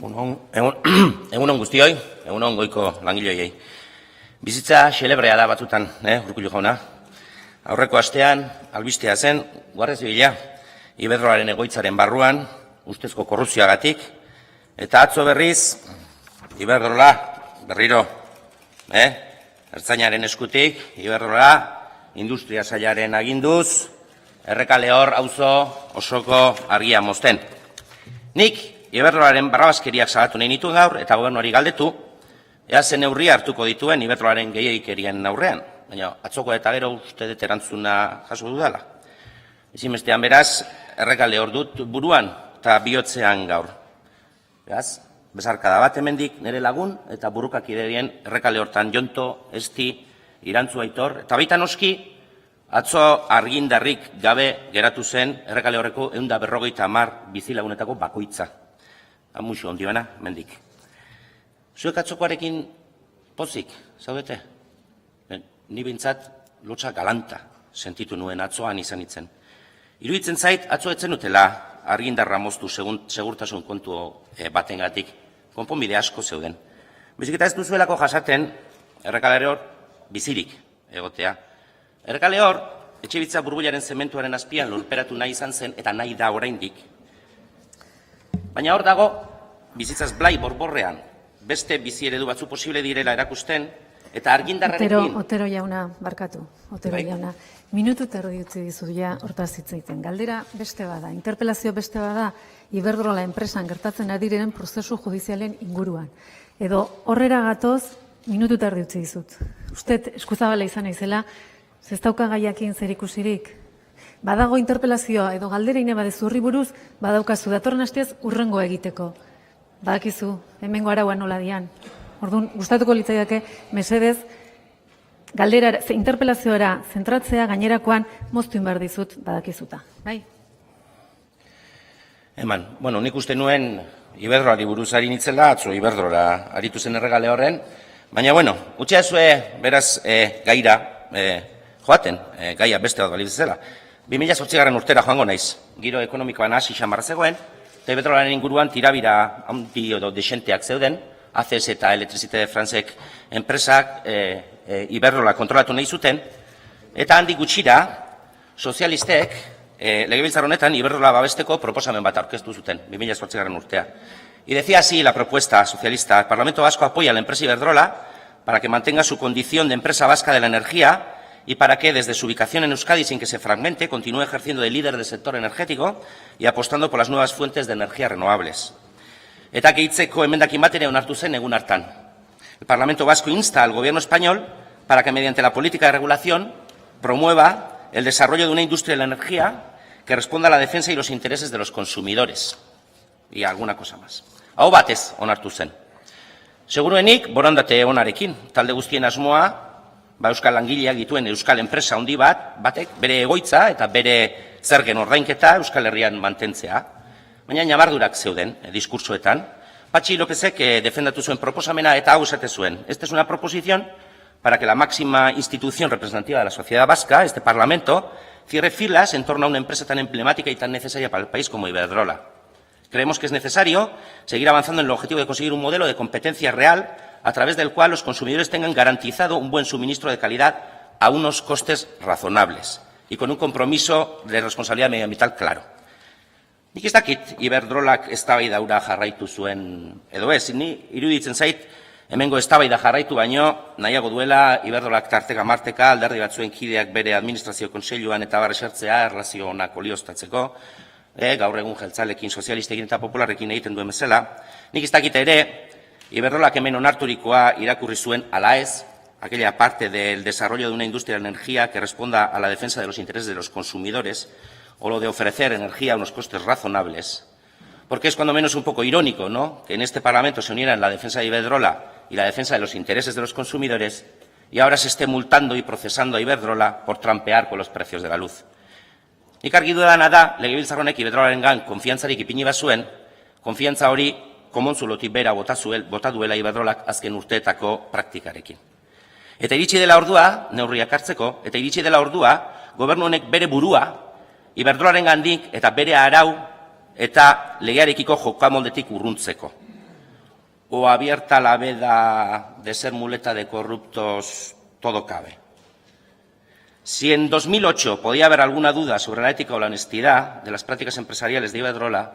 Egunon guztioi, egunon goiko langileei. Bizitza xelebrea da batzutan, Urkullu jauna. Aurreko astean, albistea zen, Guardia Zibila, Iberdrolaren egoitzaren barruan, ustezko korrupzioagatik, eta atzo berriz, Iberdrola, berriro, Ertzainaren eskutik, Iberdrola, industria sailaren aginduz, Errekalehor auzo osoko argia mozten. Nik, Iberdrolaren barrabazkeriak salatu nahi nituen gaur, eta gobernuari galdetu, ea zen neurria hartuko dituen Iberdrolaren gehiagikerien aurrean. Baina, atzoko eta gero uste dut erantzuna jaso dudala. Ezinbestean beraz, Errekalehor dut buruan eta bihotzean gaur. Beraz, bezarkada bat hemendik nire lagun eta burukakiderien Errekalehortan Jonto, Esti, Irantzu Aitor, eta baita noski, atzo argindarrik gabe geratu zen Errekalehorreko 150 bizilagunetako bakoitza. Amuxo ondi bana, mendik. Zuek atzokoarekin pozik, zaudete? Ni bintzat lotxa galanta sentitu nuen atzoan izan itzen. Iruditzen zait, atzo etzen utela argindarra moztu segurtasun kontu batengatik. Konponbide asko zeuden. Bezik eta ez duzuelako jasaten Errekalehor bizirik egotea. Errekalehor, etxebitza burbularen zementuaren azpian lurperatu nahi izan zen eta nahi da oraindik. Baina hor dago, bizitzaz blai borborrean, beste bizi eredu batzu posible direla erakusten, eta argindarrarekin... Otero jauna, barkatu, Otero jauna. Minutu eta erdi utzi dizu ja hortaz hitz egiten. Galdera beste bada, interpelazio beste bada, Iberdrola enpresan gertatzen ari diren prozesu judizialen inguruan. Edo horrera gatoz, minutu eta erdi utzi dizut. Usted eskuzabala izan naizela, ez dauka gaiakin zer ikusirik. Badago interpelazioa edo galdereine badezu horri buruz, badaukazu datorren asteaz urrengo egiteko. Badakizu, hemengo arauan nola dian. Orduan, gustatuko litzaidake, mesedez, galdera, interpelazioara zentratzea gainerakoan moztu inbar dizut badakizuta. Bai? Eman, nik uste nuen Iberdrolari buruz ari nitzela, atzo Iberdrola aritu zen Errekalehorren, baina, utxea zue beraz gaira joaten, gaia beste bat balizela. 2008 urtera joango naiz, giro ekonomikoan hasi xamarra zegoen, eta Iberdrolaren inguruan tirabira handi edo desenteak zeuden, ACS eta Electricité de Francek enpresak Iberdrola kontrolatu nahi zuten, eta handik gutxira, sozialistek legebiltzar honetan Iberdrola babesteko proposamen bat aurkeztu zuten, 2008 urtea. Y decía así la propuesta socialista: el Parlamento Vasco apoya a la empresa Iberdrola para que mantenga su condición de empresa vasca de la energía y para que, desde su ubicación en Euskadi sin que se fragmente, continúe ejerciendo de líder del sector energético y apostando por las nuevas fuentes de energía renovables. Eta gehitzeko emendakin bat ere onartu zen egun hartan. El Parlamento Vasco insta al Gobierno español para que, mediante la política de regulación, promueva el desarrollo de una industria de la energía que responda a la defensa y los intereses de los consumidores. Y alguna cosa más. Hau batez onartu zen. Seguruenik, borondate onarekin, talde guztien asmoa, Euskal langileak dituen Euskal enpresa handi batek bere egoitza eta bere zergen ordainketa Euskal Herrian mantentzea. Baina nabardurak zeuden diskursoetan. Patxi Lópezek defendatu zuen proposamena eta hau esate zuen. Esta es una proposición para que la máxima institución representativa de la sociedad vasca, este Parlamento, cierre filas en torno a una empresa tan emblemática y tan necesaria para el país como Iberdrola. Creemos que es necesario seguir avanzando en el objetivo de conseguir un modelo de competencia real a través del cual los consumidores tengan garantizado un buen suministro de calidad a unos costes razonables y con un compromiso de responsabilidad medioambiental claro. Nik ez dakit Iberdrolak eztabaida hura jarraitu zuen edo ez, ni iruditzen zait hemengo eztabaida jarraitu baino nahiago duela Iberdrolak tarteka marteka alderdi batzuen kideak bere administrazio kontseiluan eta barresertzea erlazio onak oliostatzeko, gaur egun jeltzalekin, sozialistekin eta popularrekin egiten duen bezala. Nik ez dakit ere Iberdrolak hemen onarturikoa irakurri zuen ala ez, aquella parte del desarrollo de una industria de energía que responda a la defensa de los intereses de los consumidores o lo de ofrecer energía a unos costes razonables, porque es cuando menos un poco irónico, ¿no?, que en este Parlamento se unieran la defensa de Iberdrola y la defensa de los intereses de los consumidores y ahora se esté multando y procesando a Iberdrola por trampear con los precios de la luz. Nik argi dudana da, legebiltzar honek Iberdrolarengan konfiantzarik ipini bazuen, konfiantza hori komontzulotik bera bota duela Iberdrolak azken urteetako praktikarekin. Eta iritsi dela ordua, neurriak hartzeko, eta iritsi dela ordua, gobernu honek bere burua Iberdrolarengandik eta bere arau eta legearekiko jokamoldetik urruntzeko. o abierta la veda de ser muleta de corruptos, todo cabe. Si en 2008 podía haber alguna duda sobre la ética o la honestidad de las prácticas empresariales de Iberdrola,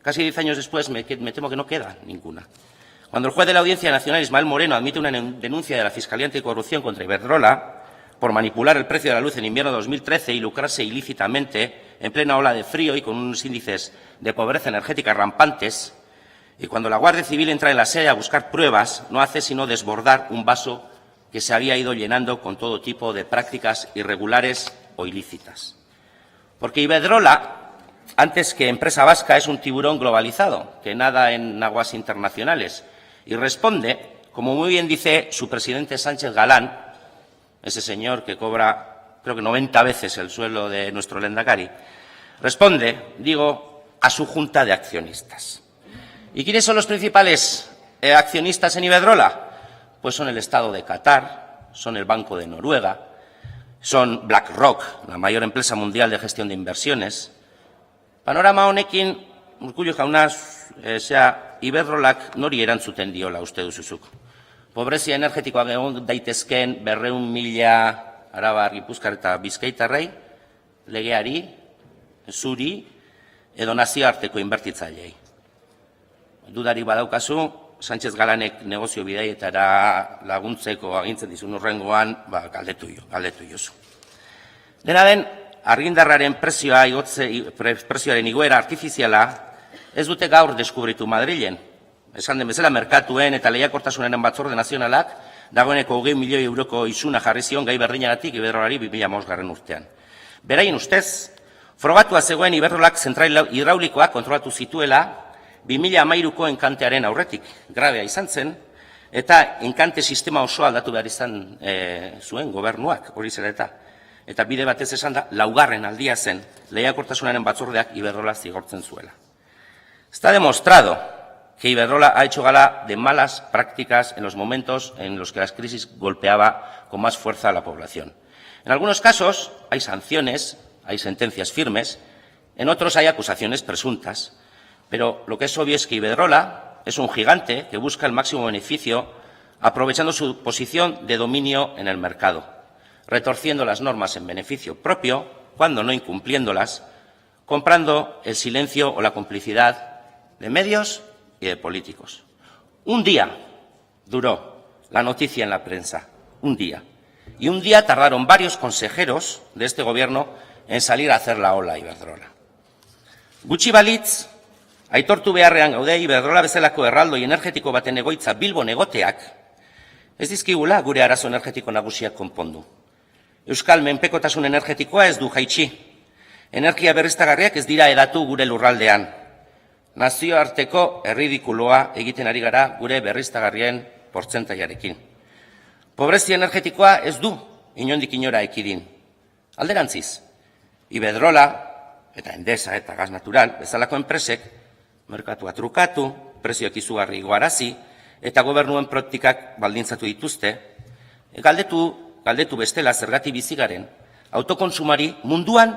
casi 10 años después me temo que no queda ninguna. Cuando el juez de la Audiencia Nacional, Ismael Moreno, admite una denuncia de la Fiscalía Anticorrupción contra Iberdrola por manipular el precio de la luz en invierno de 2013 y lucrarse ilícitamente en plena ola de frío y con unos índices de pobreza energética rampantes, y cuando la Guardia Civil entra en la sede a buscar pruebas, no hace sino desbordar un vaso que se había ido llenando con todo tipo de prácticas irregulares o ilícitas. Porque Iberdrola, antes que empresa vasca, es un tiburón globalizado que nada en aguas internacionales y responde, como muy bien dice su presidente Sánchez Galán, ese señor que cobra creo que 90 veces el sueldo de nuestro lehendakari, responde, digo, a su junta de accionistas. ¿Y quiénes son los principales accionistas en Iberdrola? Pues son el Estado de Qatar, son el Banco de Noruega, son BlackRock, la mayor empresa mundial de gestión de inversiones. Panorama honekin, Urkullu jauna, Iberdrolak nori erantzuten diola uste duzuzuk. Pobrezia energetikoak egon daitezkeen 200.000 Arabar, Gipuzkoar eta Bizkaitarrei, legeari, zuri, edo nazioarteko inbertitzaileei. Dudari badaukazu, Sánchez Galanek negozio bidaietara laguntzeko agintzen dizun urrengoan, galdetu jozu. Dena den, argindarraren prezioaren igoera artifiziala ez dute gaur deskubritu Madrilen. Esan den bezala, merkatuen eta lehiakortasunaren batzorde nazionalak dagoeneko 20 milioi euroko isuna jarri zion gai berdinagatik Iberdrolari 2005 urtean. Beraien ustez, frogatua zegoen Iberdrolak zentral hidraulikoak kontrolatu zituela 2013ko enkantearen aurretik, grabea izan zen, eta enkante sistema oso aldatu behar izan zuen gobernuak, hori zela eta. Eta bide batez esan da, 4. aldia zen, lehiakortasunaren batzordeak Iberdrola zigortzen zuela. Está demostrado que Iberdrola ha hecho gala de malas prácticas en los momentos en los que la crisis golpeaba con más fuerza a la población. En algunos casos hay sanciones, hay sentencias firmes, en otros hay acusaciones presuntas. Pero lo que es obvio es que Iberdrola es un gigante que busca el máximo beneficio aprovechando su posición de dominio en el mercado, retorciendo las normas en beneficio propio, cuando no incumpliéndolas, comprando el silencio o la complicidad de medios y de políticos. Un día duró la noticia en la prensa, un día. Y un día tardaron varios consejeros de este gobierno en salir a hacer la ola a Iberdrola. Gutxi balitz, aitortu beharrean gaude Iberdrola bezalako erraldoi energetiko baten egoitza Bilbon egoteak, ez dizkigula gure arazo energetiko nagusiak konpondu. Euskal menpekotasun energetikoa ez du jaitsi. Energia berriztagarriak ez dira edatu gure lurraldean. Nazioarteko erridikuloa egiten ari gara gure berriztagarrien portzentaiarekin. Pobrezia energetikoa ez du inondik inora ekidin. Alderantziz, Iberdrola eta Endesa eta Gas Natural bezalako enpresek merkatua trukatu, prezioak izugarri igoarazi eta gobernuen praktikak baldintzatu dituzte, galdetu bestela zergatik bizi garen, autokonsumari munduan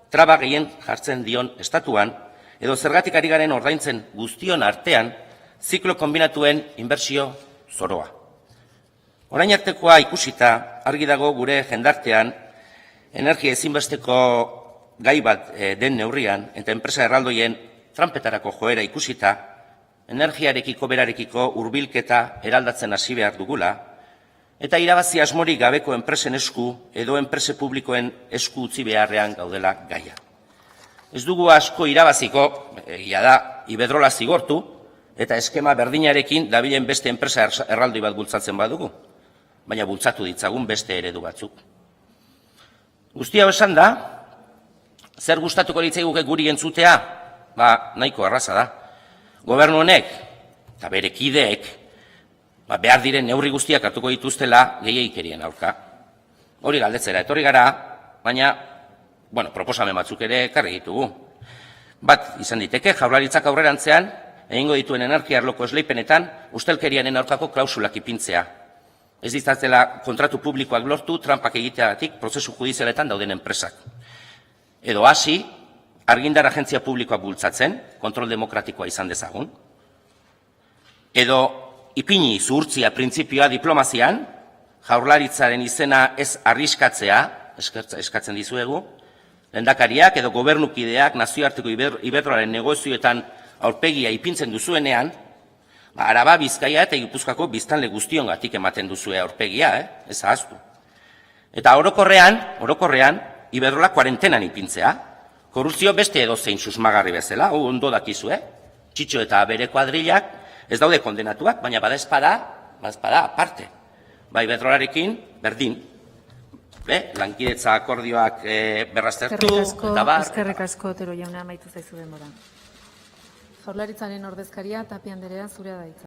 traba gehien jartzen dion estatuan, edo zergatik ari garen ordaintzen guztion artean ziklo kombinatuen inbertsio zoroa. Orain artekoa ikusita argi dago gure jendartean energia ezinbesteko gai bat den neurrian eta enpresa erraldoien trampetarako joera ikusita, energiarekiko berarekiko hurbilketa eraldatzen hasi behar dugula, eta irabazi asmorik gabeko enpresen esku edo enprese publikoen esku utzi beharrean gaudela gaia. Ez dugu asko irabaziko, egia da, Iberdrola zigortu, eta eskema berdinarekin dabilen beste enpresa erraldoi bat bultzatzen badugu, baina bultzatu ditzagun beste eredu batzuk. Guztia esan da, zer gustatuko litzaiguke guri entzutea? Nahiko erraza da. Gobernu honek eta bere kideek behar diren neurri guztiak hartuko dituztela gehiegikerien aurka. Hori galdetzera etorri gara, baina proposamen batzuk ere ekarri ditugu. Bat izan diteke, Jaurlaritzak aurrerantzean egingo dituen energia arloko esleipenetan ustelkeriaren aurkako klausulak ipintzea. Ez ditzatela kontratu publikoak lortu tranpak egiteagatik prozesu judizialetan dauden enpresak. Edo hasi, argindar agentzia publikoak bultzatzen, kontrol demokratikoa izan dezagun. Edo ipini zuhurtzia printzipioa diplomazian, jaurlaritzaren izena ez arriskatzea, eskatzen dizuegu, lehendakariak edo gobernukideak nazioarteko Iberdrolaren negozioetan aurpegia ipintzen duzuenean, Araba, Bizkaia eta Gipuzkoako biztanle guztiongatik ematen duzue aurpegia, ez ahaztu. Eta orokorrean, Iberdrola kuarentenan ipintzea, korrupzio beste edozein susmagarri bezala, ondo dakizue, Txitxo eta bere kuadrilak ez daude kondenatuak, baina badaezpada aparte. Iberdrolarekin, berdin, lankidetza akordioak berraztertu, eta bar. Eskerrik asko, Otero jauna, amaitu zaizu denbora. Jaurlaritzaren ordezkaria, Tapia andrea, zurea da hitza.